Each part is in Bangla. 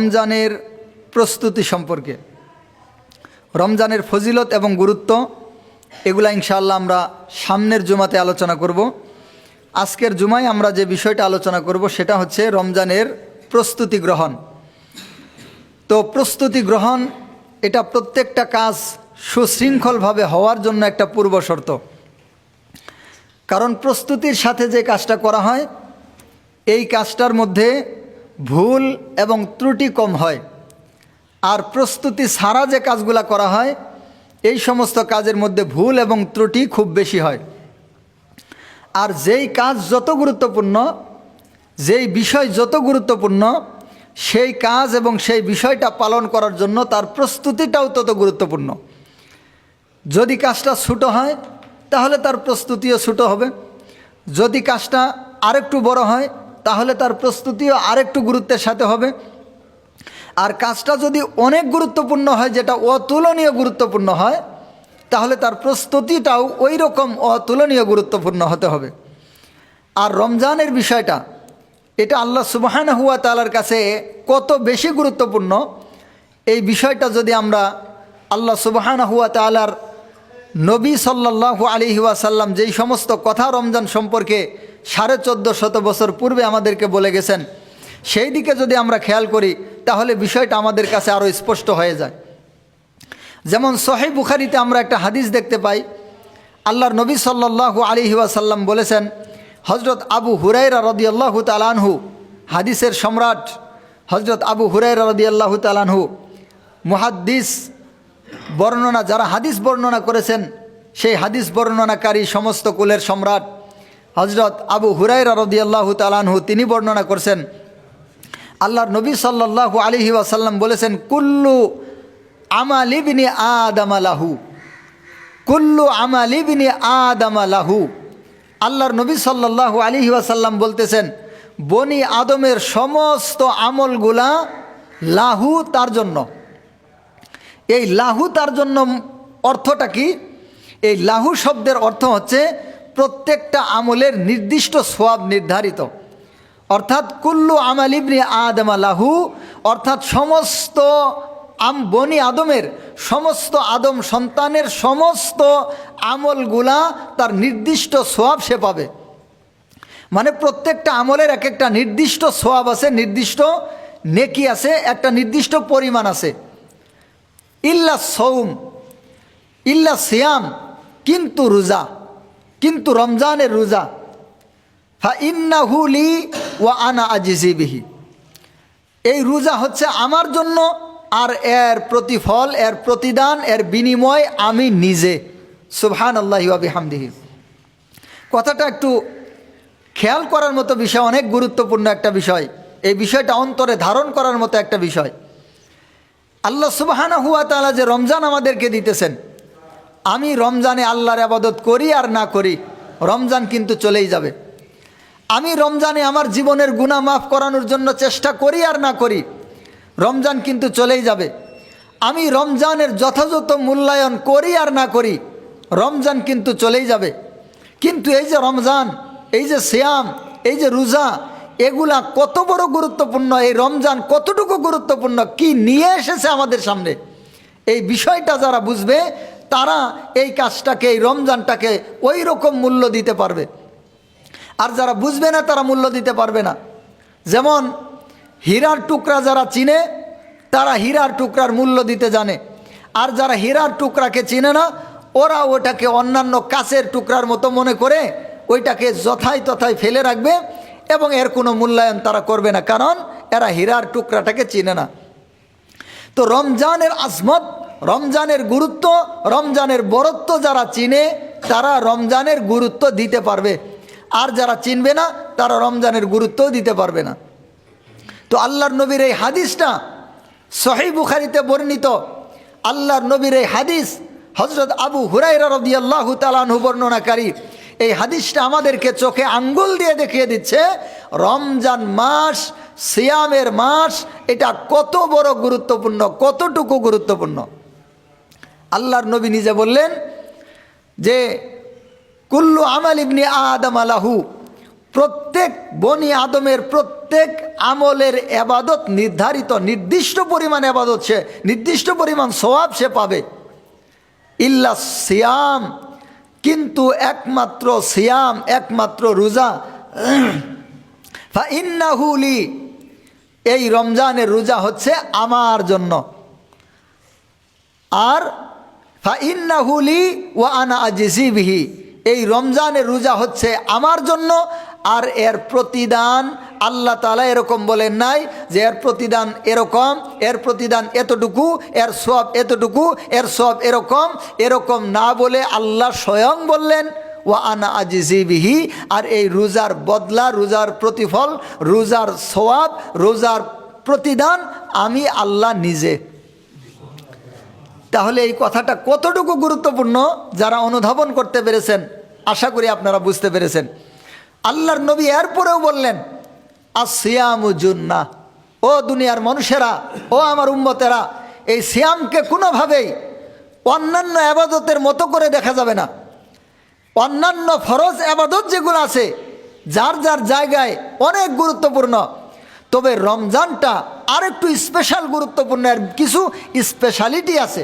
রমজানের প্রস্তুতি সম্পর্কে, রমজানের ফজিলত এবং গুরুত্ব, এগুলা ইনশাআল্লাহ আমরা সামনের জুমাতে আলোচনা করব। আজকের জুমায় আমরা যে বিষয়টা আলোচনা করব সেটা হচ্ছে রমজানের প্রস্তুতি গ্রহণ। তো প্রস্তুতি গ্রহণ এটা প্রত্যেকটা কাজ সুশৃঙ্খলভাবে হওয়ার জন্য একটা পূর্ব শর্ত। কারণ প্রস্তুতির সাথে যে কাজটা করা হয় এই কাজটার মধ্যে ভুল এবং ত্রুটি কম হয়, আর প্রস্তুতি ছাড়া যে কাজগুলো করা হয় এই সমস্ত কাজের মধ্যে ভুল এবং ত্রুটি খুব বেশি হয়। আর যেই কাজ যত গুরুত্বপূর্ণ, যেই বিষয় যত গুরুত্বপূর্ণ, সেই কাজ এবং সেই বিষয়টা পালন করার জন্য তার প্রস্তুতিটাও তত গুরুত্বপূর্ণ। যদি কাজটা ছোটো হয় তাহলে তার প্রস্তুতিও ছোটো হবে, যদি কাজটা আরেকটু বড় হয় তাহলে তার প্রস্তুতিও আরেকটু গুরুত্বের সাথে হবে, আর কাজটা যদি অনেক গুরুত্বপূর্ণ হয়, যেটা অতুলনীয় গুরুত্বপূর্ণ হয়, তাহলে তার প্রস্তুতিটাও ওই রকম অতুলনীয় গুরুত্বপূর্ণ হতে হবে। আর রমজানের বিষয়টা এটা আল্লাহ সুবহানাহু ওয়া তাআলার কাছে কত বেশি গুরুত্বপূর্ণ, এই বিষয়টা যদি আমরা আল্লাহ সুবহানাহু ওয়া তাআলার নবী সাল্লাল্লাহু আলাইহি ওয়াসাল্লাম যেই সমস্ত কথা রমজান সম্পর্কে 1450 বছর পূর্বে আমাদেরকে বলে গেছেন, সেই দিকে যদি আমরা খেয়াল করি তাহলে বিষয়টা আমাদের কাছে আরও স্পষ্ট হয়ে যায়। যেমন সহিহ বুখারীতে আমরা একটা হাদিস দেখতে পাই, আল্লাহর নবী সাল্লাল্লাহু আলাইহি ওয়াসাল্লাম বলেছেন, হযরত আবু হুরায়রা রাদিয়াল্লাহু তাআলা আনহু, হাদিসের সম্রাট হযরত আবু হুরায়রা রাদিয়াল্লাহু তাআলা আনহু, মুহাদ্দিস বর্ণনা, যারা হাদিস বর্ণনা করেছেন সেই হাদিস বর্ণনাকারী সমস্ত কুলের সম্রাট হযরত আবু হুরায়রা রাদিয়াল্লাহু তাআলা আনহু তিনি বর্ণনা করছেন, আল্লাহর নবী সাল্লাল্লাহু আলাইহি ওয়াসাল্লাম বলেছেন, কুল্লু আমাল ইবনি আদম লাহু, কুল্লু আমাল ইবনি আদম লাহু। আল্লাহর নবী সাল্লাল্লাহু আলাইহি ওয়াসাল্লাম বলতেছেন, বনি আদমের সমস্ত আমলগুলা লাহু, তার জন্য। এই লাহু তার জন্য অর্থটা কি? এই লাহু শব্দের অর্থ হচ্ছে প্রত্যেকটা আমলের নির্দিষ্ট সওয়াব নির্ধারিত, অর্থাৎ কুল্লু আমাল ইবনি আদম লাহু, অর্থাৎ সমস্ত বনি আদমের, সমস্ত আদম সন্তানের সমস্ত আমলগুলা তার নির্দিষ্ট সওয়াব সে পাবে। মানে প্রত্যেকটা আমলের এক একটা নির্দিষ্ট সওয়াব আছে, নির্দিষ্ট নেকি আছে, একটা নির্দিষ্ট পরিমাণ আছে। ইল্লা সৌম, ইল্লা সিয়াম, কিন্তু রোজা, কিন্তু রমজানের রোজা, ফা ইন্নাহু লি ওয়া আনা আজিজি বিহি, এই রোজা হচ্ছে আমার জন্য, আর এর প্রতিফল, এর প্রতিদান, এর বিনিময় আমি নিজে। সুবহানাল্লাহি ওয়া বিহামদিহি। কথাটা একটু খেয়াল করার মতো বিষয়, অনেক গুরুত্বপূর্ণ একটা বিষয়, এই বিষয়টা অন্তরে ধারণ করার মতো একটা বিষয়। আল্লাহ সুবহানাহু ওয়া তাআলা যে রমজান আমাদেরকে দিতেছেন, আমি রমজানে আল্লাহর ইবাদত করি আর না করি, রমজান কিন্তু চলেই যাবে। আমি রমজানে আমার জীবনের গুনাহ মাফ করানোর জন্য চেষ্টা করি আর না করি, রমজান কিন্তু চলেই যাবে। আমি রমজানের যথাযথ মূল্যায়ন করি আর না করি, রমজান কিন্তু চলেই যাবে। কিন্তু এই যে রমজান, এই যে সিয়াম, এই যে রোজা, এগুলা কত বড় গুরুত্বপূর্ণ, এই রমজান কতটুকু গুরুত্বপূর্ণ, কি নিয়ে এসেছে আমাদের সামনে, এই বিষয়টা যারা বুঝবে তারা এই কাজটাকে, এই রমজানটাকে ওই রকম মূল্য দিতে পারবে। আর যারা বুঝবে না তারা মূল্য দিতে পারবে না। যেমন হীরার টুকরা যারা চিনে তারা হীরার টুকরার মূল্য দিতে জানে, আর যারা হীরার টুকরাকে চিনে না ওরা ওটাকে অন্যান্য কাচের টুকরার মতো মনে করে ওইটাকে যথায় তথায় ফেলে রাখবে এবং এর কোনো মূল্যায়ন তারা করবে না, কারণ এরা হীরার টুকরাটাকে চিনে না। তো রমজানের আজমত, রমজানের গুরুত্ব, রমজানের বরত্ব যারা চিনে তারা রমজানের গুরুত্ব দিতে পারবে, আর যারা চিনবে না তারা রমজানের গুরুত্বও দিতে পারবে না। তো আল্লাহর নবীর এই হাদিসটা সহিহ বুখারীতে বর্ণিত, আল্লাহর নবীর এই হাদিস হযরত আবু হুরায়রা রাদিয়াল্লাহু তাআলা আনহু বর্ণনাকারী, এই হাদিসটা আমাদেরকে চোখে আঙ্গুল দিয়ে দেখিয়ে দিচ্ছে রমজান মাস, সিয়ামের মাস, এটা কত বড় গুরুত্বপূর্ণ, কতটুকু গুরুত্বপূর্ণ। আল্লাহর নবী নিজে বললেন যে কুল্লু আমাল ইবনি আদম লাহু, প্রত্যেক বনি আদমের প্রত্যেক আমলের এবাদত নির্ধারিত, নির্দিষ্ট পরিমাণ এবাদত সে, নির্দিষ্ট পরিমাণ সওয়াব সে পাবে। ইল্লা সিয়াম, কিন্তু একমাত্র সিয়াম, একমাত্র রোজা। ফাইন্নাহু লি, এই রমজানের রোজা হচ্ছে আমার জন্য। আর ফাইন্নাহু লি ওয়া আনা আজজি বিহি, এই রমজানের রোজা হচ্ছে আমার জন্য, আর এর প্রতিদান আল্লাহ তাআলা এরকম বলেন নাই যে এর প্রতিদান এরকম, এর প্রতিদান এতটুকু, এর সওয়াব এতটুকু, এর সওয়াব এরকম, এরকম না বলে আল্লাহ স্বয়ং বললেন ওয়া আনা আজজি বিহি, আর এই রোজার বদলা, রোজার প্রতিফল, রোজার সওয়াব, রোজার প্রতিদান আমি আল্লাহ নিজে। তাহলে এই কথাটা কতটুকু গুরুত্বপূর্ণ যারা অনুধাবন করতে পেরেছেন, আশা করি আপনারা বুঝতে পেরেছেন। আল্লাহর নবী এরপরেও বললেন আসিয়ামু জুন্নাহ, ও দুনিয়ার মানুষেরা, ও আমার উম্মতেরা, এই সিয়ামকে কোনোভাবেই অন্যান্য আবাদতের মতো করে দেখা যাবে না। অন্যান্য ফরজ আবাদত যেগুলো আছে যার যার জায়গায় অনেক গুরুত্বপূর্ণ, তবে রমজানটা আরেকটু স্পেশাল গুরুত্বপূর্ণ, এর কিছু স্পেশালিটি আছে।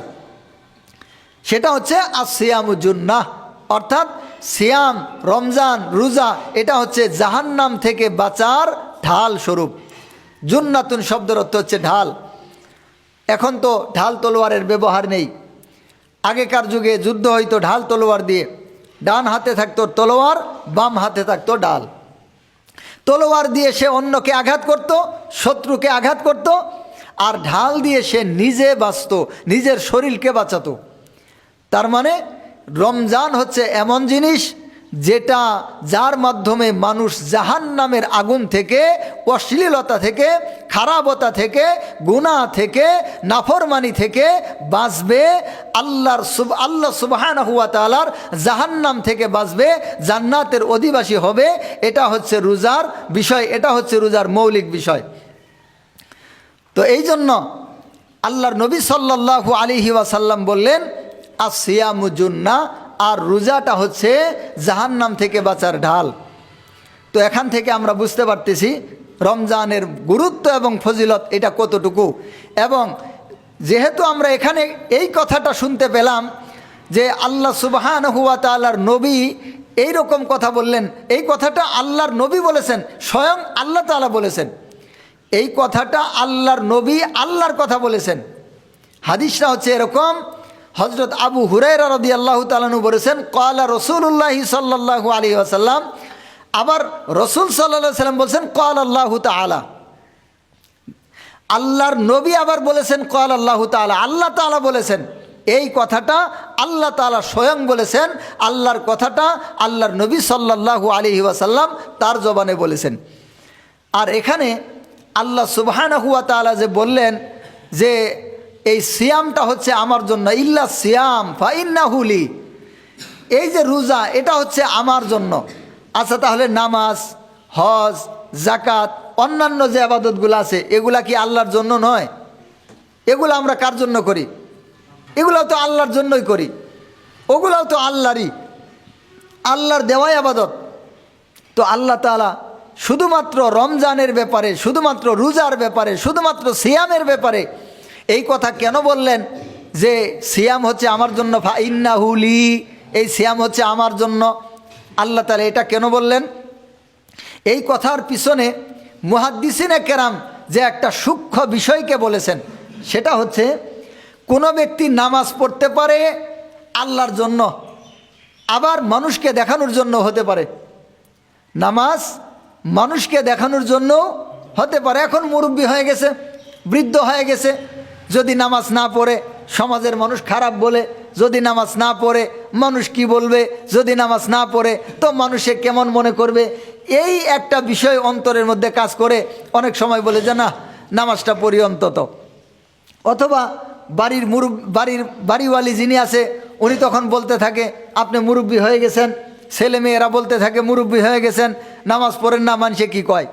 সেটা হচ্ছে আসিয়ামু জুন্নাহ, অর্থাৎ সিয়াম, রমজান, রোজা, এটা হচ্ছে জাহান্নাম থেকে বাঁচার ঢাল স্বরূপ। জুন্নাতুন শব্দের অর্থ হচ্ছে ঢাল। এখন তো ঢাল তলোয়ারের ব্যবহার নেই। আগেকার যুগে যুদ্ধ হইতো ঢাল তলোয়ার দিয়ে, ডান হাতে থাকতো তলোয়ার, বাম হাতে থাকতো ডাল। তলোয়ার দিয়ে সে অন্যকে আঘাত করত, শত্রুকে আঘাত করত, আর ঢাল দিয়ে সে নিজে বাঁচত, নিজের শরীরকে বাঁচাতো। তার মানে রমজান হচ্ছে এমন জিনিস যেটা, যার মাধ্যমে মানুষ জাহান্নামের আগুন থেকে, অশ্লীলতা থেকে, খারাপতা থেকে, গুনাহ থেকে, নাফরমানি থেকে বাঁচবে। আল্লাহ সুবহানাহু ওয়া তাআলার জাহান্নাম থেকে বাঁচবে, জান্নাতের অধিবাসী হবে। এটা হচ্ছে রোজার বিষয়, এটা হচ্ছে রোজার মৌলিক বিষয়। তো এই জন্য আল্লাহর নবী সাল্লাল্লাহু আলাইহি ওয়াসাল্লাম বললেন আসিয়ামু জুন্নাহ, আর রোজাটা হচ্ছে জাহান্নাম থেকে বাঁচার ঢাল। তো এখান থেকে আমরা বুঝতে পারতেছি রমজানের গুরুত্ব এবং ফজিলত এটা কতটুকু। এবং যেহেতু আমরা এখানে এই কথাটা শুনতে পেলাম যে আল্লাহ সুবহানাহু ওয়া তাআলার নবী এই রকম কথা বললেন, এই কথাটা আল্লাহর নবী বলেছেন, স্বয়ং আল্লাহ তাআলা বলেছেন। এই কথাটা আল্লাহর নবী আল্লাহর কথা বলেছেন। হাদিসটা হচ্ছে এরকম, হযরত আবু হুরায়রা রাদিয়াল্লাহু তাআলা আনহু বলেছেন ক্বালা রাসূলুল্লাহ সাল্লাল্লাহু আলাইহি ওয়াসাল্লাম, আবার রাসূল সাল্লাল্লাহু আলাইহি ওয়াসাল্লাম বলেছেন ক্বালা আল্লাহু তাআলা। আল্লাহর নবী আবার বলেছেন ক্বালা আল্লাহু তাআলা, আল্লাহ তাআলা বলেছেন। এই কথাটা আল্লাহ তাআলা স্বয়ং বলেছেন, আল্লাহর কথাটা আল্লাহর নবী সাল্লাল্লাহু আলাইহি ওয়াসাল্লাম তার জবানে বলেছেন। আর এখানে আল্লাহ সুবহানাহু ওয়া তাআলা যে বললেন যে এই সিয়ামটা হচ্ছে আমার জন্য, ইল্লা সিয়াম ফাইন্নাহু লি, এই যে রোজা এটা হচ্ছে আমার জন্য। আচ্ছা, তাহলে নামাজ, হজ, যাকাত, অন্যান্য যে ইবাদতগুলো আছে এগুলা কি আল্লাহর জন্য নয়? এগুলো আমরা কার জন্য করি? এগুলাও তো আল্লাহর জন্যই করি, ওগুলাও তো আল্লাহরই, আল্লাহর দেওয়াই ইবাদত। তো আল্লাহ তাআলা শুধুমাত্র রমজানের ব্যাপারে, শুধুমাত্র রোজার ব্যাপারে, শুধুমাত্র সিয়ামের ব্যাপারে এই কথা কেন বললেন যে সিয়াম হচ্ছে আমার জন্য? ফাইন্নাহু লি, এই সিয়াম হচ্ছে আমার জন্য। আল্লাহ তাআলা এটা কেন বললেন? এই কথার পিছনে মুহাদ্দিসিনে কেরাম যে একটা সূক্ষ্ম বিষয়কে বলেছেন, সেটা হচ্ছে কোনো ব্যক্তি নামাজ পড়তে পারে আল্লাহর জন্য, আবার মানুষকে দেখানোর জন্য হতে পারে। নামাজ মানুষকে দেখানোর জন্য হতে পারে। এখন মুরব্বি হয়ে গেছে, বৃদ্ধ হয়ে গেছে, যদি নামাজ না পড়ে সমাজের মানুষ খারাপ বলে, যদি নামাজ না পড়ে মানুষ কি বলবে, যদি নামাজ না পড়ে তো মানুষে কেমন মনে করবে, এই একটা বিষয় অন্তরের মধ্যে কাজ করে। অনেক সময় বলে যে না, নামাজটা পড়ি অন্তত। অথবা বাড়িওয়ালি যিনি আছে উনি তখন বলতে থাকে আপনি মুরব্বি হয়ে গেছেন, ছেলে মেয়েরা বলতে থাকে মুরব্বি হয়ে গেছেন, নামাজ পড়েন না, মানুষে কি কয়।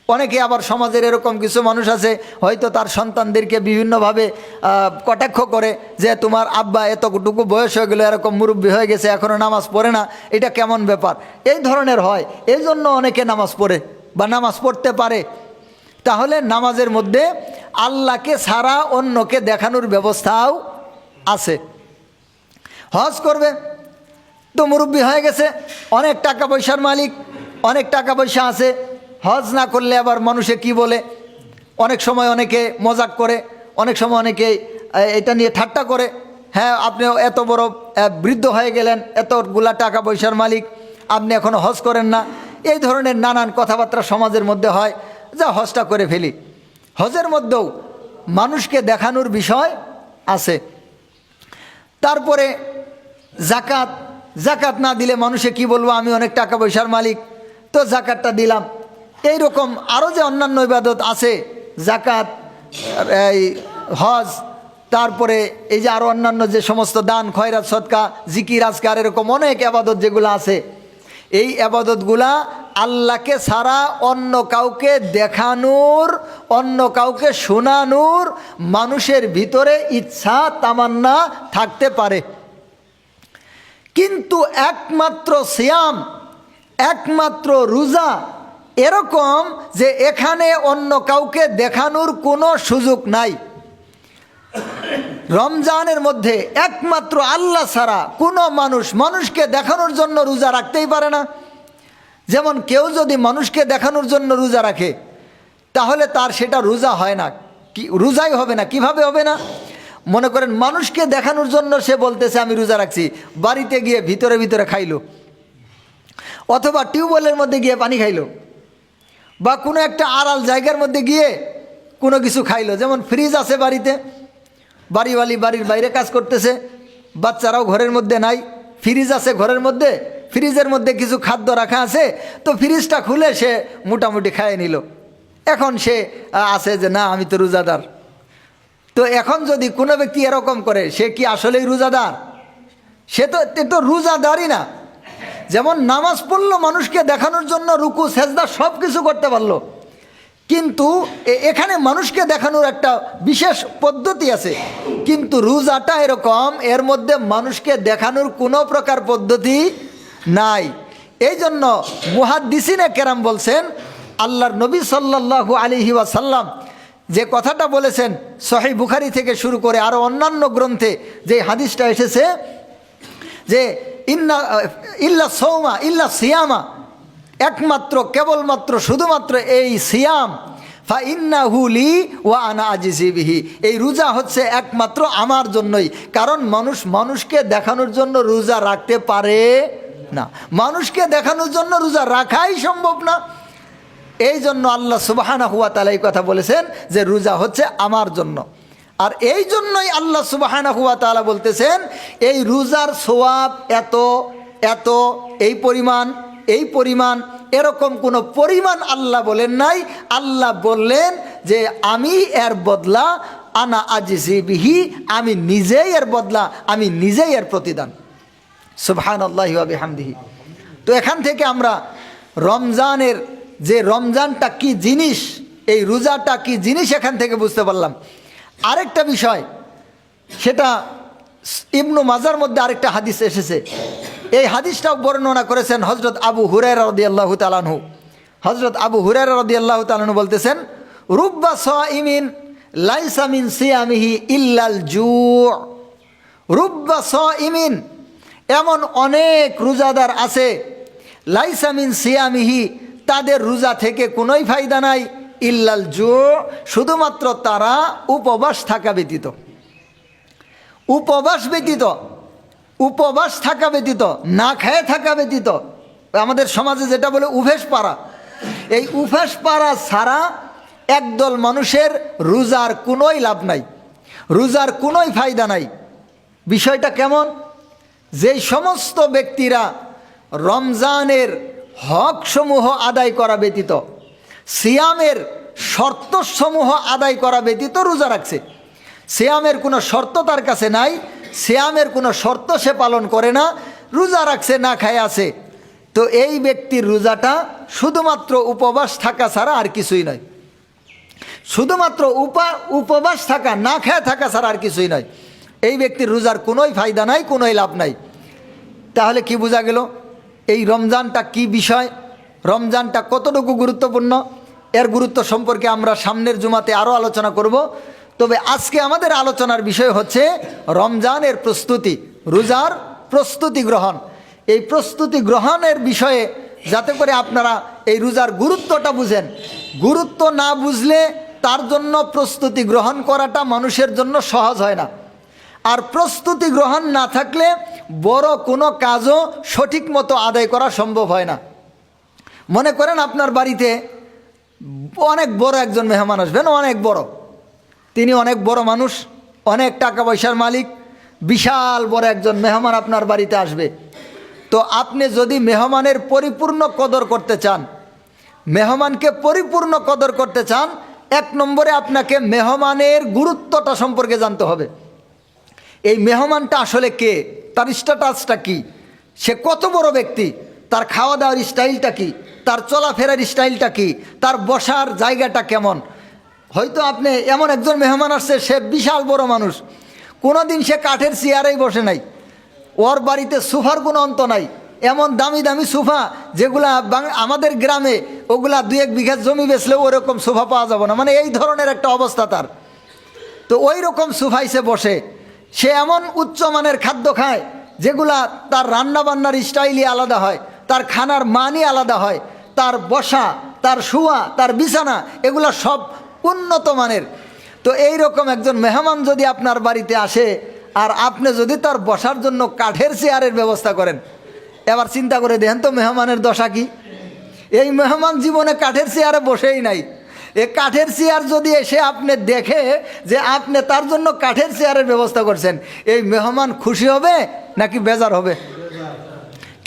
অনেকে আবার সমাজের এরকম কিছু মানুষ আছে, হয়তো তার সন্তানদেরকে বিভিন্নভাবে কটাক্ষ করে যে তোমার আব্বা এতটুকু বয়স হয়ে গেল, এরকম মুরব্বি হয়ে গেছে, এখনও নামাজ পড়ে না, এটা কেমন ব্যাপার, এই ধরনের হয়। এই জন্য অনেকে নামাজ পড়ে বা নামাজ পড়তে পারে। তাহলে নামাজের মধ্যে আল্লাহকে ছাড়া অন্যকে দেখানোর ব্যবস্থাও আছে। হজ করবে তো মুরব্বি হয়ে গেছে, অনেক টাকা পয়সার মালিক, অনেক টাকা পয়সা আছে, হজ না করলে আবার মানুষে কি বলে, অনেক সময় অনেকে মজাক করে, অনেক সময় অনেকে এটা নিয়ে ঠাট্টা করে, হ্যাঁ আপনি এত বড় বৃদ্ধ হয়ে গেলেন, এতগুলা টাকা পয়সার মালিক, আপনি এখনও হজ করেন না, এই ধরনের নানান কথাবার্তা সমাজের মধ্যে হয়, যা হজটা করে ফেলি। হজের মধ্যেও মানুষকে দেখানোর বিষয় আছে। তারপরে জাকাত, জাকাত না দিলে মানুষে কি বলবো, আমি অনেক টাকা পয়সার মালিক, তো জাকাতটা দিলাম। এই রকম আরও যে অন্যান্য ইবাদত আছে, জাকাত, এই হজ, তারপরে এই যে আরও অন্যান্য যে সমস্ত দান, খয়রাত, সদকা, জিকির, আজকার, এরকম অনেক আবাদত যেগুলো আছে, এই আবাদতগুলা আল্লাহকে ছাড়া অন্য কাউকে দেখানোর, অন্য কাউকে শোনানোর মানুষের ভিতরে ইচ্ছা তামান্না থাকতে পারে। কিন্তু একমাত্র সিয়াম, একমাত্র রোজা এরকম যে এখানে অন্য কাউকে দেখানোর কোনো সুযোগ নাই। রমজানের মধ্যে একমাত্র আল্লাহ ছাড়া কোনো মানুষকে দেখানোর জন্য রোজা রাখতেই পারে না। যেমন কেউ যদি মানুষকে দেখানোর জন্য রোজা রাখে, তাহলে তার সেটা রোজা হয় না, কি রোজাই হবে না। কিভাবে হবে না? মনে করেন মানুষকে দেখানোর জন্য সে বলতেছে আমি রোজা রাখছি, বাড়িতে গিয়ে ভিতরে ভিতরে খাইলো, অথবা টিউবওয়েলের মধ্যে গিয়ে পানি খাইলো, বা কোনো একটা আড়াল জায়গার মধ্যে গিয়ে কোনো কিছু খাইলো। যেমন ফ্রিজ আছে বাড়িতে, বাড়িওয়ালি বাড়ির বাইরে কাজ করতেছে, বাচ্চারাও ঘরের মধ্যে নাই, ফ্রিজ আছে ঘরের মধ্যে, ফ্রিজের মধ্যে কিছু খাদ্য রাখা আছে, তো ফ্রিজটা খুলে সে মোটামুটি খাইয়ে নিল। এখন সে আছে যে না আমি তো রোজাদার। তো এখন যদি কোনো ব্যক্তি এরকম করে, সে কি আসলেই রোজাদার? সে তো রোজাদারই না। যেমন নামাজ পড়লো মানুষকে দেখানোর জন্য, রুকু সেজদা সব কিছু করতে পারলো, কিন্তু এখানে মানুষকে দেখানোর একটা বিশেষ পদ্ধতি আছে। কিন্তু রোজাটা এরকম, এর মধ্যে মানুষকে দেখানোর কোনো প্রকার পদ্ধতি নাই। এই জন্য মুহাদ্দিসিনে কেরাম বলছেন, আল্লাহর নবী সাল্লাল্লাহু আলাইহি ওয়াসাল্লাম যে কথাটা বলেছেন, সহিহ বুখারী থেকে শুরু করে আরও অন্যান্য গ্রন্থে যে হাদিসটা এসেছে, যে ইল্লা সৌমা ইল্লা সিয়ামা, একমাত্র কেবলমাত্র শুধুমাত্র এই সিয়াম, ফা ইন্নাহু লি ওয়া আনা আজিজি বিহি, এই রোজা হচ্ছে একমাত্র আমার জন্যই। কারণ মানুষকে দেখানোর জন্য রোজা রাখতে পারে না, মানুষকে দেখানোর জন্য রোজা রাখাই সম্ভব না। এই জন্য আল্লাহ সুবহানাহু ওয়া তাআলা এই কথা বলেছেন যে রোজা হচ্ছে আমার জন্য। আর এই জন্যই আল্লাহ সুবহানাহু ওয়া তাআলা বলতেছেন, এই রোজার সওয়াব এত এত, এই পরিমাণ, এরকম কোনো পরিমাণ আল্লাহ বলেন নাই। আল্লাহ বললেন যে আমি এর বদলা, আনা আজিজি বিহি, আমি নিজেই এর বদলা, আমি নিজেই এর প্রতিদান। সুবহানাল্লাহি ওয়া বিহামদিহি। তো এখান থেকে আমরা রমজানের যে রমজানটা কি জিনিস, এই রোজাটা কি জিনিস, এখান থেকে বুঝতে পারলাম। আরেকটা বিষয়, সেটা ইবনু মাজার মধ্যে আরেকটা হাদিস এসেছে। এই হাদিসটাও বর্ণনা করেছেন হযরত আবু হুরায়রা রাদিয়াল্লাহু তাআলা আনহু। হযরত আবু হুরায়রা রাদিয়াল্লাহু তাআলা আনহু বলতেছেন, রুব্বা সাইমিন লাইসা মিন সিয়ামিহি ইল্লাল জু'। রুব্বা সাইমিন, এমন অনেক রোজাদার আছে, লাইসা মিন সিয়ামিহি, তাদের রোজা থেকে কোনোই ফায়দা নাই, ইল্লাল জু', শুধুমাত্র তারা উপবাস থাকা ব্যতীত, উপবাস থাকা ব্যতীত, না খেয়ে থাকা ব্যতীত, আমাদের সমাজে যেটা বলে উভেশ পারা, এই উভেশ পারা ছাড়া একদল মানুষের রোজার কোনোই লাভ নাই, রোজার কোনোই ফায়দা নাই। বিষয়টা কেমন? যেই সমস্ত ব্যক্তিরা রমজানের হকসমূহ আদায় করা ব্যতীত, সিয়ামের শর্তসমূহ আদায় করা ব্যতীত রোজা রাখছে, সিয়ামের কোনো শর্ত তার কাছে নাই, সিয়ামের কোনো শর্ত সে পালন করে না, রোজা রাখছে, না খায় আছে, তো এই ব্যক্তির রোজাটা শুধুমাত্র উপবাস থাকা ছাড়া আর কিছুই নয়। শুধুমাত্র উপবাস থাকা, না খেয়ে থাকা ছাড়া আর কিছুই নয়। এই ব্যক্তির রোজার কোনোই ফায়দা নাই, কোনোই লাভ নাই। তাহলে কি বোঝা গেল এই রমজানটা কি বিষয়, রমজানটা কতটুকু গুরুত্বপূর্ণ? এর গুরুত্ব সম্পর্কে আমরা সামনের জুমাতে আরও আলোচনা করব। তবে আজকে আমাদের আলোচনার বিষয় হচ্ছে রমজানের প্রস্তুতি, রোজার প্রস্তুতি গ্রহণ। এই প্রস্তুতি গ্রহণের বিষয়ে যাতে করে আপনারা এই রোজার গুরুত্বটা বুঝেন। গুরুত্ব না বুঝলে তার জন্য প্রস্তুতি গ্রহণ করাটা মানুষের জন্য সহজ হয় না। আর প্রস্তুতি গ্রহণ না থাকলে বড় কোনো কাজও সঠিক মতো আদায় করা সম্ভব হয় না। মনে করেন আপনার বাড়িতে অনেক বড় একজন মেহমান আসবেন, অনেক বড়, তিনি অনেক বড় মানুষ, অনেক টাকা পয়সার মালিক, বিশাল বড় একজন মেহমান আপনার বাড়িতে আসবে। তো আপনি যদি মেহমানের পরিপূর্ণ কদর করতে চান, মেহমানকে পরিপূর্ণ কদর করতে চান, 1 নম্বরে আপনাকে মেহমানের গুরুত্বটা সম্পর্কে জানতে হবে। এই মেহমানটা আসলে কে, তার স্ট্যাটাসটা কি, সে কত বড় ব্যক্তি, তার খাওয়া দাওয়ার স্টাইলটা কি, তার চলাফেরার স্টাইলটা কি, তার বসার জায়গাটা কেমন। হয়তো আপনি এমন একজন মেহমান আসছে, সে বিশাল বড় মানুষ, কোনো দিন সে কাঠের চেয়ারেই বসে নাই, ওর বাড়িতে সোফার কোনো অন্ত নাই, এমন দামি দামি সোফা যেগুলা আমাদের গ্রামে ওগুলা 2-1 বিঘা জমি বেচলেও ওরকম সোফা পাওয়া যাবে না, মানে এই ধরনের একটা অবস্থা তার। তো ওই রকম সোফায় সে বসে, সে এমন উচ্চমানের খাদ্য খায় যেগুলা তার রান্নাবান্নার স্টাইলই আলাদা হয়, তার খানার মানই আলাদা হয়, তার বসা, তার শোয়া, তার বিছানা এগুলা সব উন্নত মানের। তো এই রকম একজন মেহমান যদি আপনার বাড়িতে আসে আর আপনি যদি তার বসার জন্য কাঠের চেয়ারের ব্যবস্থা করেন, এবার চিন্তা করে দেখেন তো মেহমানের দশা কি। এই মেহমান জীবনে কাঠের চেয়ারে বসেই নাই। এই কাঠের চেয়ার যদি এসে আপনি দেখে যে আপনি তার জন্য কাঠের চেয়ারের ব্যবস্থা করছেন, এই মেহমান খুশি হবে নাকি বেজার হবে?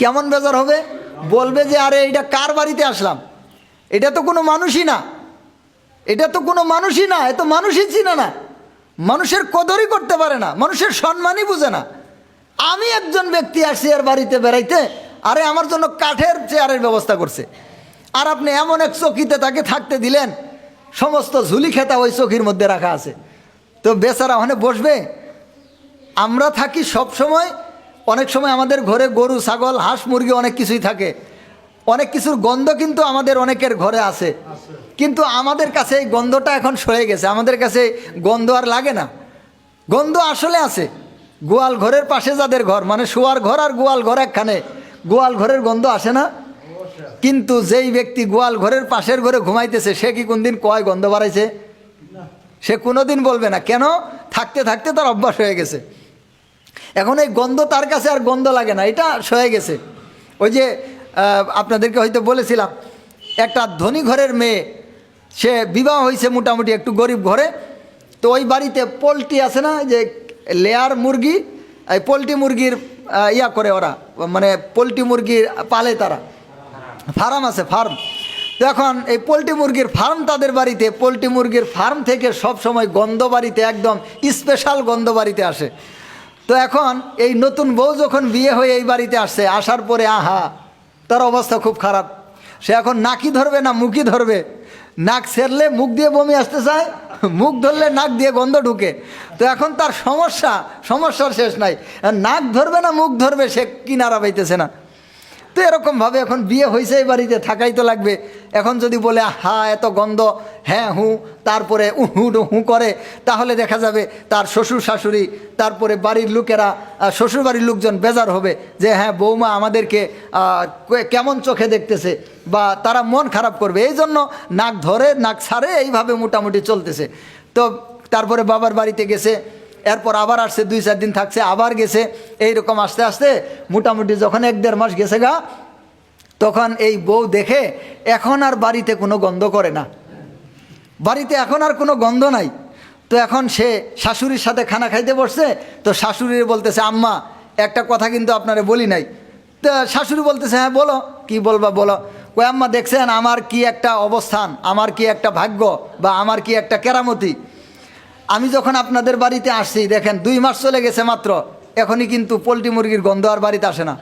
কেমন বেজার হবে? বলবে যে আরে এটা কার বাড়িতে আসলাম, এটা তো কোনো মানুষই না, এটা তো কোনো মানুষই না, এ তো মানুষই চিনে না, মানুষের কদরই করতে পারে না, মানুষের সম্মানই বুঝে না। আমি একজন ব্যক্তি আসছি এর বাড়িতে বেড়াইতে, আরে আমার জন্য কাঠের চেয়ারের ব্যবস্থা করছে, আর আপনি এমন এক চৌকিতে তাকে থাকতে দিলেন, সমস্ত ঝুলি খেতা ওই চৌকির মধ্যে রাখা আছে, তো বেচারা ওখানে বসবে? আমরা থাকি সব সময়, অনেক সময় আমাদের ঘরে গরু, ছাগল, হাঁস, মুরগি অনেক কিছুই থাকে, অনেক কিছুর গন্ধ কিন্তু আমাদের অনেকের ঘরে আছে, কিন্তু আমাদের কাছে এই গন্ধটা এখন সয়ে গেছে, আমাদের কাছে গন্ধ আর লাগে না। গন্ধ আসলে আছে গোয়াল ঘরের পাশে যাদের ঘর, মানে শোয়ার ঘর আর গোয়াল ঘর একখানে, গোয়াল ঘরের গন্ধ আসে না? কিন্তু যেই ব্যক্তি গোয়াল ঘরের পাশের ঘরে ঘুমাইতেছে, সে কি কোনদিন কয় গন্ধ বাড়াইছে? সে কোনোদিন বলবে না। কেন? থাকতে থাকতে তার অভ্যাস হয়ে গেছে। এখন এই গন্ধ তার কাছে আর গন্ধ লাগে না, এটা সয়ে গেছে। ওই যে আপনাদেরকে হয়তো বলেছিলাম, একটা ধনী ঘরের মেয়ে, সে বিবাহ হয়েছে মোটামুটি একটু গরিব ঘরে। তো ওই বাড়িতে পোলট্রি আছে না, যে লেয়ার মুরগি, এই পোলট্রি মুরগির ইয়া করে ওরা, মানে পোলট্রি মুরগির পালে তারা, ফার্ম আছে, ফার্ম। তো এখন এই পোলট্রি মুরগির ফার্ম তাদের বাড়িতে, পোলট্রি মুরগির ফার্ম থেকে সব সময় গন্ধ বাড়িতে, একদম স্পেশাল গন্ধ বাড়িতে আসে। তো এখন এই নতুন বউ যখন বিয়ে হয়ে এই বাড়িতে আসছে, আসার পরে আহা, তার অবস্থা খুব খারাপ। সে এখন নাকি ধরবে না মুখই ধরবে, নাক ছেড়লে মুখ দিয়ে বমি আসতে চায়, মুখ ধরলে নাক দিয়ে গন্ধ ঢুকে। তো এখন তার সমস্যার শেষ নাই, নাক ধরবে না মুখ ধরবে, সে কিনারা পাইতেছে না। তো এরকমভাবে এখন বিয়ে হয়েছে, এই বাড়িতে থাকাই তো লাগবে। এখন যদি বলে হা এত গন্ধ, হ্যাঁ হু, তারপরে উহু হু করে, তাহলে দেখা যাবে তার শ্বশুর শাশুড়ি, তারপরে বাড়ির লোকেরা, শ্বশুর বাড়ির লোকজন বেজার হবে যে হ্যাঁ বৌমা আমাদেরকে কেমন চোখে দেখতেছে, বা তারা মন খারাপ করবে। এই জন্য নাক ধরে নাক ছাড়ে এইভাবে মোটামুটি চলতেছে। তো তারপরে বাবার বাড়িতে গেছে, এরপর আবার আসছে, 2-4 দিন থাকছে, আবার গেছে, এইরকম আস্তে আস্তে মোটামুটি যখন 1-1.5 মাস গেছে গা, তখন এই বউ দেখে এখন আর বাড়িতে কোনো গন্ধ করে না, বাড়িতে এখন আর কোনো গন্ধ নাই। তো এখন সে শাশুড়ির সাথে খানা খাইতে বসছে, তো শাশুড়ি বলতেছে আম্মা একটা কথা কিন্তু আপনারে বলি নাই। তো শাশুড়ি বলতেছে হ্যাঁ বলো, কি বলবা বলো। কই আম্মা দেখছেন আমার কি একটা অবস্থান, আমার কি একটা ভাগ্য, বা আমার কি একটা কেরামতি। আমি যখন আপনাদের বাড়িতে আসছি, দেখেন 2 মাস চলে গেছে মাত্র, এখনই কিন্তু পোলট্রি মুরগির গন্ধ আর বাড়িতে আসে না।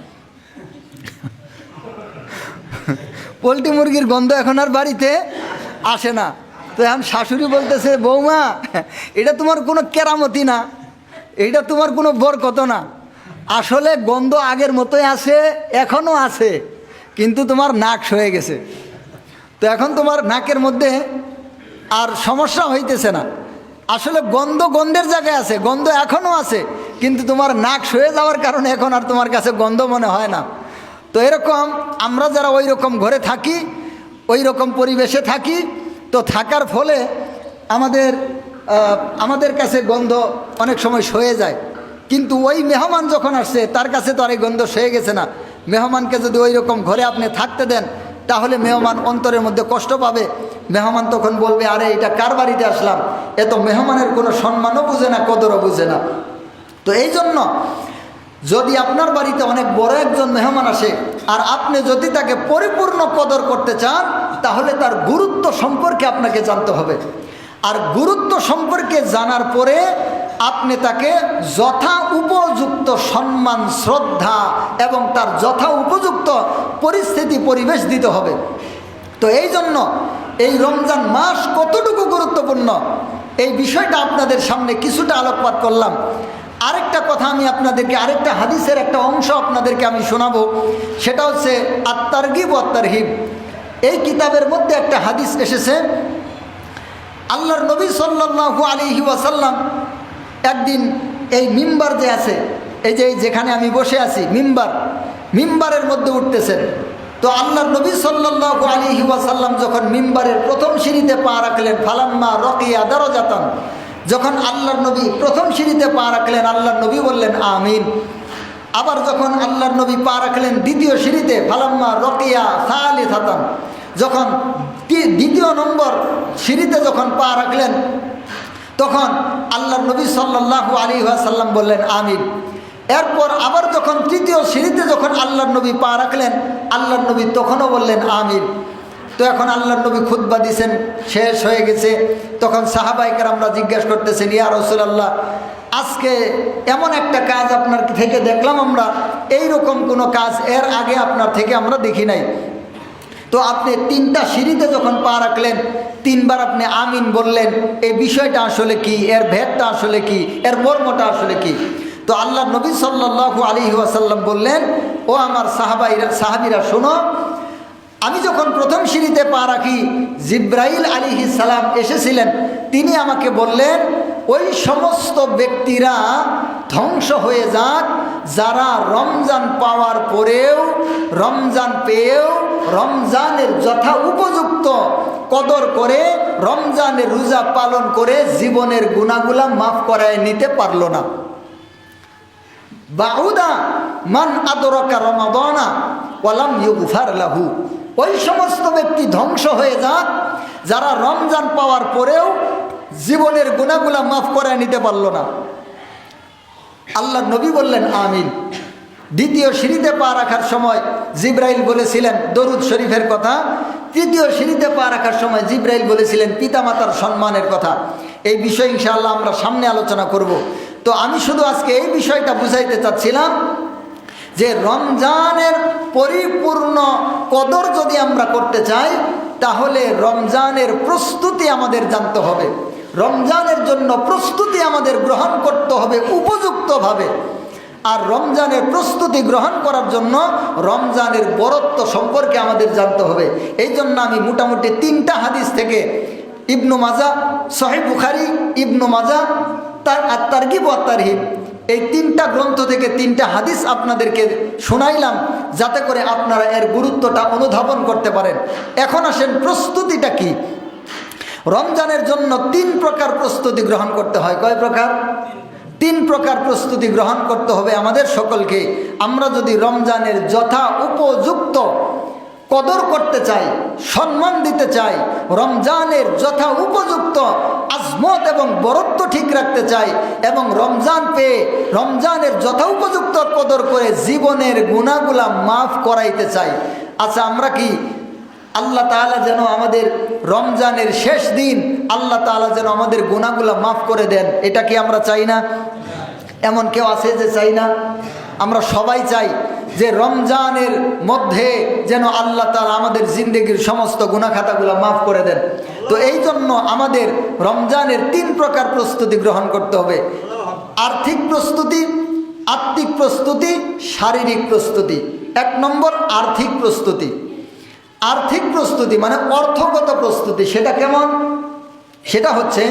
পোলট্রি মুরগির গন্ধ এখন আর বাড়িতে আসে না। তো এখন শাশুড়ি বলতেছে বৌমা এটা তোমার কোনো কেরামতি না, এটা তোমার কোনো বরকত না, আসলে গন্ধ আগের মতোই আছে, এখনও আছে, কিন্তু তোমার নাক হয়ে গেছে। তো এখন তোমার নাকের মধ্যে আর সমস্যা হইতেছে না। আসলে গন্ধের জায়গায় আছে, গন্ধ এখনও আছে, কিন্তু তোমার নাক সয়ে যাওয়ার কারণে এখন আর তোমার কাছে গন্ধ মনে হয় না। তো এরকম আমরা যারা ওই রকম ঘরে থাকি, ওই রকম পরিবেশে থাকি, তো থাকার ফলে আমাদের কাছে গন্ধ অনেক সময় সয়ে যায়। কিন্তু ওই মেহমান যখন আসছে তার কাছে তো আর এই গন্ধ সয়ে গেছে না। মেহমানকে যদি ওই রকম ঘরে আপনি থাকতে দেন, তাহলে মেহমান অন্তরের মধ্যে কষ্ট পাবে। মেহমান তখন বলবে, আরে এটা কার বাড়িতে আসলাম, এ তো মেহমানের কোনো সম্মানও বুঝে না, কদরও বুঝে না। তো এই জন্য যদি আপনার বাড়িতে অনেক বড় একজন মেহমান আসে আর আপনি যদি তাকে পরিপূর্ণ কদর করতে চান, তাহলে তার গুরুত্ব সম্পর্কে আপনাকে জানতে হবে। আর গুরুত্ব সম্পর্কে জানার পরে আপনি তাকে যথা উপযুক্ত সম্মান, শ্রদ্ধা এবং তার যথা উপযুক্ত পরিস্থিতি, পরিবেশ দিতে হবে। তো এই জন্য এই রমজান মাস কতটুকু গুরুত্বপূর্ণ, এই বিষয়টা আপনাদের সামনে কিছুটা আলোকপাত করলাম। আরেকটা কথা আমি আপনাদেরকে, আরেকটা হাদিসের একটা অংশ আপনাদেরকে আমি শোনাবো। সেটা হচ্ছে আত-তারগিব ওয়াত তারহিব। এই কিতাবের মধ্যে একটা হাদিস এসেছে, আল্লাহর নবী সাল্লাল্লাহু আলাইহি ওয়াসাল্লাম একদিন এই মিম্বার যে আছে, এই যে যেখানে আমি বসে আছি, মিম্বারের মধ্যে উঠতেছেন। তো আল্লাহর নবী সাল্লাল্লাহু আলাইহি ওয়াসাল্লাম যখন মিম্বারের প্রথম সিঁড়িতে পা রাখলেন, ফালাম্মা রাকিয়া দারাজাতান, যখন আল্লাহর নবী প্রথম সিঁড়িতে পা রাখলেন, আল্লাহর নবী বললেন আমিন। আবার যখন আল্লাহর নবী পা রাখলেন দ্বিতীয় সিঁড়িতে, ফালাম্মা রাকিয়া সালিসাতান, যখন দ্বিতীয় নম্বর সিঁড়িতে যখন পা রাখলেন, তখন আল্লাহর নবী সাল্লাল্লাহু আলাইহি ওয়াসাল্লাম বললেন আমিন। এরপর আবার যখন তৃতীয় সিঁড়িতে যখন আল্লাহর নবী পা রাখলেন, আল্লাহর নবী তখনও বললেন আমিন। তো এখন আল্লাহর নবী খুতবা দিছেন, শেষ হয়ে গেছে। তখন সাহাবায়ে কেরামরা জিজ্ঞাসা করতেছেন, ইয়া রাসূলুল্লাহ, আজকে এমন একটা কাজ আপনার থেকে দেখলাম আমরা, এই রকম কোনো কাজ এর আগে আপনার থেকে আমরা দেখি নাই। তো আপনি তিনটা সিঁড়িতে যখন পা রাখলেন, তিনবার আপনি আমিন বললেন, এই বিষয়টা আসলে কি, এর ভেদটা আসলে কি, এর মর্মটা আসলে কি? তো আল্লাহ নবী সাল্লাল্লাহু আলাইহি ওয়াসাল্লাম বললেন, ও আমার সাহাবীরা শোনো, আমি যখন প্রথম সিঁড়িতে পা রাখি, জিব্রাইল আলাইহিস সালাম এসেছিলেন। তিনি আমাকে বললেন, ওই সমস্ত ব্যক্তিরা ধ্বংস হয়ে যাক যারা রমজান পাওয়ার পরেও, রমজান পেয়েও রমজানের যথা উপযুক্ত কদর করে, রমজানের রোজা পালন করে জীবনের গুনাহগুলা মাফ করায় নিতে পারল না। বাউদা মান আদরাকা রমাদানা ওয়ালাম ইউগফার লাহু, ওই সমস্ত ব্যক্তি ধ্বংস হয়ে যাক যারা রমজান পাওয়ার পরেও জীবনের গুনাহগুলা মাফ করায় নিতে পারল না। আল্লাহর নবী বললেন আমিন। দ্বিতীয় সিঁড়িতে পা রাখার সময় জিব্রাইল বলেছিলেন দরুদ শরীফের কথা। তৃতীয় সিঁড়িতে পা রাখার সময় জিব্রাইল বলেছিলেন পিতামাতার সম্মানের কথা। এই বিষয় ইনশাআল্লাহ আমরা সামনে আলোচনা করব। তো আমি শুধু আজকে এই বিষয়টা বুঝাইতে চাচ্ছিলাম যে রমজানের পরিপূর্ণ কদর যদি আমরা করতে চাই, তাহলে রমজানের প্রস্তুতি আমাদের জানতে হবে। রমজানের জন্য প্রস্তুতি আমাদের গ্রহণ করতে হবে উপযুক্তভাবে। আর রমজানের প্রস্তুতি গ্রহণ করার জন্য রমজানের বরত্ব সম্পর্কে আমাদের জানতে হবে। এই জন্য আমি মোটামুটি তিনটা হাদিস থেকে, ইবনু মাজা, সহিহ বুখারী, ইবনু মাজা, আত-তারগিব ওয়াত তারহিব, এই তিনটা গ্রন্থ থেকে তিনটা হাদিস আপনাদেরকে শোনাইলাম, যাতে করে আপনারা এর গুরুত্বটা অনুধাবন করতে পারেন। এখন আসেন, প্রস্তুতিটা কি? রমজানের জন্য তিন প্রকার প্রস্তুতি গ্রহণ করতে হয়। কয় প্রকার? তিন প্রকার প্রস্তুতি গ্রহণ করতে হবে আমাদের সকলকে। আমরা যদি রমজানের যথা উপযুক্ত কদর করতে চাই, সম্মান দিতে চাই, রমজানের যথা উপযুক্ত আজমত এবং বরত্ব ঠিক রাখতে চাই, এবং রমজান পেয়ে রমজানের যথা উপযুক্ত কদর করে জীবনের গুনাহগুলা মাফ করাইতে চাই। আচ্ছা, আমরা কি আল্লাহ তাআলা যেন আমাদের রমজানের শেষ দিন আল্লাহ তাআলা যেন আমাদের গুনাহগুলা মাফ করে দেন, এটা কি আমরা চাই না? এমন কেউ আছে যে চাই না? আমরা সবাই চাই যে রমজানের মধ্যে যেন আল্লাহ তাআলা আমাদের জিন্দেগির সমস্ত গুনাহ খাতাগুলো মাফ করে দেন। তো এই জন্য আমাদের রমজানের তিন প্রকার প্রস্তুতি গ্রহণ করতে হবে। আর্থিক প্রস্তুতি, আত্মিক প্রস্তুতি, শারীরিক প্রস্তুতি। এক নম্বর আর্থিক প্রস্তুতি। আর্থিক প্রস্তুতি মানে অর্থগত প্রস্তুতি, সেটা কেমন? সেটা হচ্ছে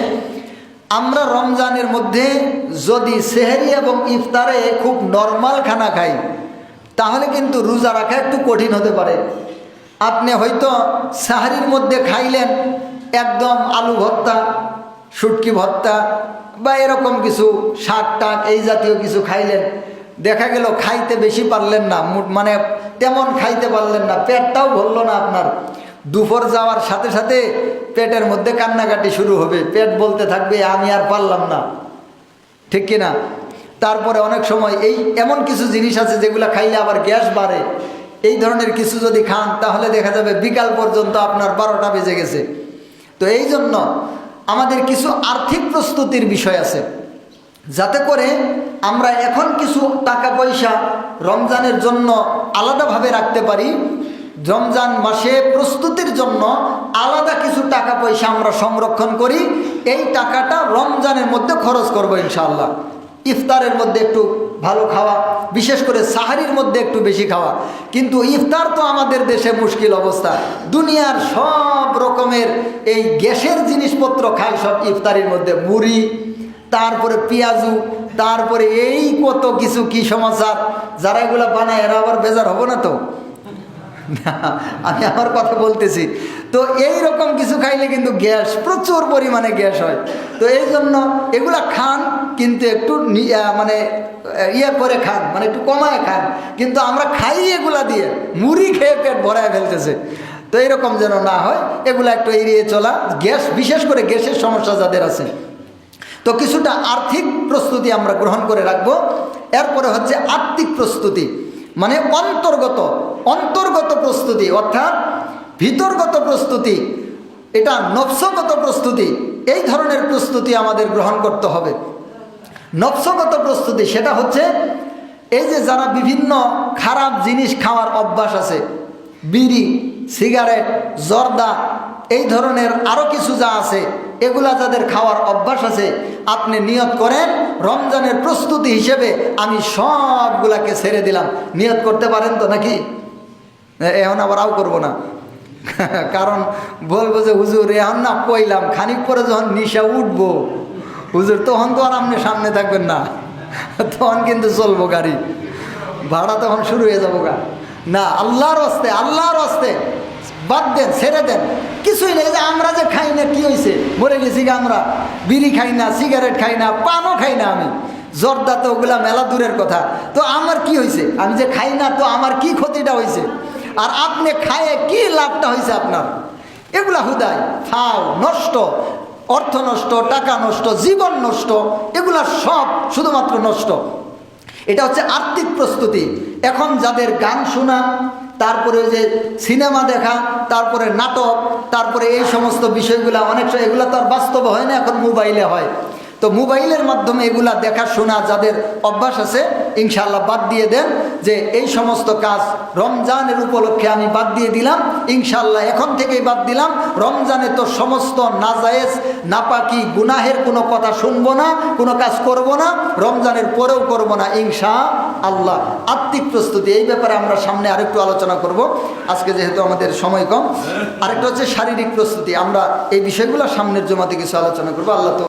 আমরা রমজানের মধ্যে যদি সেহরি এবং ইফতারে খুব নরমাল খানা খাই তাহলে কিন্তু রোজা রাখা একটু কঠিন হতে পারে। আপনি হয়তো সাহারির মধ্যে খাইলেন একদম আলু ভর্তা, শুটকি ভর্তা বা এরকম কিছু শাক টাক এই জাতীয় কিছু খাইলেন, দেখা গেল খাইতে বেশি পারলেন না, মানে তেমন খাইতে পারলেন না, পেটটাও ভরল না আপনার। দুপুর যাওয়ার সাথে সাথে পেটের মধ্যে কান্নাকাটি শুরু হবে, পেট বলতে থাকবে আমি আর পারলাম না, ঠিক কিনা? তারপরে অনেক সময় এমন কিছু জিনিস আছে যেগুলো খাইলে আবার গ্যাস বাড়ে, এই ধরনের কিছু যদি খান তাহলে দেখা যাবে বিকাল পর্যন্ত আপনার 12টা বেজে গেছে। তো এই জন্য আমাদের কিছু আর্থিক প্রস্তুতির বিষয় আছে, যাতে করে আমরা এখন কিছু টাকা পয়সা রমজানের জন্য আলাদাভাবে রাখতে পারি। রমজান মাসে প্রস্তুতির জন্য আলাদা কিছু টাকা পয়সা আমরা সংরক্ষণ করি, এই টাকাটা রমজানের মধ্যে খরচ করব ইনশাআল্লাহ। ইফতারের মধ্যে একটু ভালো খাওয়া, বিশেষ করে সাহারির মধ্যে একটু বেশি খাওয়া। কিন্তু ইফতার তো আমাদের দেশে মুশকিল অবস্থা, দুনিয়ার সব রকমের এই গ্যাসের জিনিসপত্র খায় সব ইফতারির মধ্যে, মুড়ি, তারপরে পেঁয়াজু, তারপরে এই কত কিছু কি সমাচার। যারা এগুলো বানায় এরা আবার বেজার হবো না তো? আমি আমার কথা বলতেছি। তো এই রকম কিছু খাইলে কিন্তু গ্যাস, প্রচুর পরিমাণে গ্যাস হয়। তো এই জন্য এগুলা খান, কিন্তু একটু মানে করে খান, মানে একটু কমায় খান। কিন্তু আমরা খাই এগুলা দিয়ে, মুড়ি খেয়ে পেট ভরায় ফেলতেছে। তো এইরকম যেন না হয়, এগুলা একটু এড়িয়ে চলা। গ্যাস, বিশেষ করে গ্যাসের সমস্যা যাদের আছে, তো কিছুটা আর্থিক প্রস্তুতি আমরা গ্রহণ করে রাখবো। এরপরে হচ্ছে আত্মিক প্রস্তুতি, মানে অন্তর্গত প্রস্তুতি, অর্থাৎ ভিতরগত প্রস্তুতি, এটা নফসগত প্রস্তুতি। এই ধরনের প্রস্তুতি আমাদের গ্রহণ করতে হবে। নফসগত প্রস্তুতি সেটা হচ্ছে এই যে যারা বিভিন্ন খারাপ জিনিস খাওয়ার অভ্যাস আছে, বিড়ি, সিগারেট, জর্দা, এই ধরনের আরও কিছু যা আছে, এগুলা যাদের খাওয়ার অভ্যাস আছে, আপনি নিয়ত করেন রমজানের প্রস্তুতি হিসেবে আমি সবগুলাকে ছেড়ে দিলাম। নিয়ত করতে পারেন তো নাকি? এখন আবার আও করবো না, কারণ বলবো যে হুজুর এখন না কইলাম, খানিক পরে যখন নিশা উঠবো হুজুর তখন তো আর আপনি সামনে থাকবেন না, তখন কিন্তু চলবো গাড়ি, ভাড়া তখন শুরু হয়ে যাবো গা। না, আল্লাহর হস্তে বাদ দেন, ছেড়ে দেন, কিছুই নেই। যে আমরা যে খাই না, কি হয়েছে, মরে গেছি গা আমরা, বিড়ি খাই না, সিগারেট খাই না, পানও খাই না আমি, জর্দা তো ওগুলা মেলা দূরের কথা। তো আমার কি হয়েছে? আমি যে খাই না, তো আমার কি ক্ষতিটা হয়েছে? আর আপনি খায়ে কি লাভটা হয়েছে আপনার? এগুলা হুদাই ফাও, নষ্ট, অর্থ নষ্ট, টাকা নষ্ট, জীবন নষ্ট, এগুলা সব শুধুমাত্র নষ্ট। এটা হচ্ছে আর্থিক প্রস্তুতি। এখন যাদের গান শোনা, তারপরে যে সিনেমা দেখা, তারপরে নাটক, তারপরে এই সমস্ত বিষয়গুলো অনেক সময় এগুলো তো আর বাস্তবে হয় না, এখন মোবাইলে হয়। তো মোবাইলের মাধ্যমে এগুলা দেখা শোনা যাদের অভ্যাস আছে, ইনশাআল্লাহ বাদ দিয়ে দেন। যে এই সমস্ত কাজ রমজানের উপলক্ষে আমি বাদ দিয়ে দিলাম, ইনশাআল্লাহ এখন থেকেই বাদ দিলাম। রমজানে তো সমস্ত নাজায়েজ, নাপাকি, গুনাহের কোনো কথা শুনবো না, কোনো কাজ করব না, রমজানের পরেও করব না ইনশাআল্লাহ। আত্মিক প্রস্তুতি, এই ব্যাপারে আমরা সামনে আরেকটু আলোচনা করব, আজকে যেহেতু আমাদের সময় কম। আরেকটা হচ্ছে শারীরিক প্রস্তুতি, আমরা এই বিষয়গুলো সামনের জমাতে কিছু আলোচনা করবো। আল্লাহ তো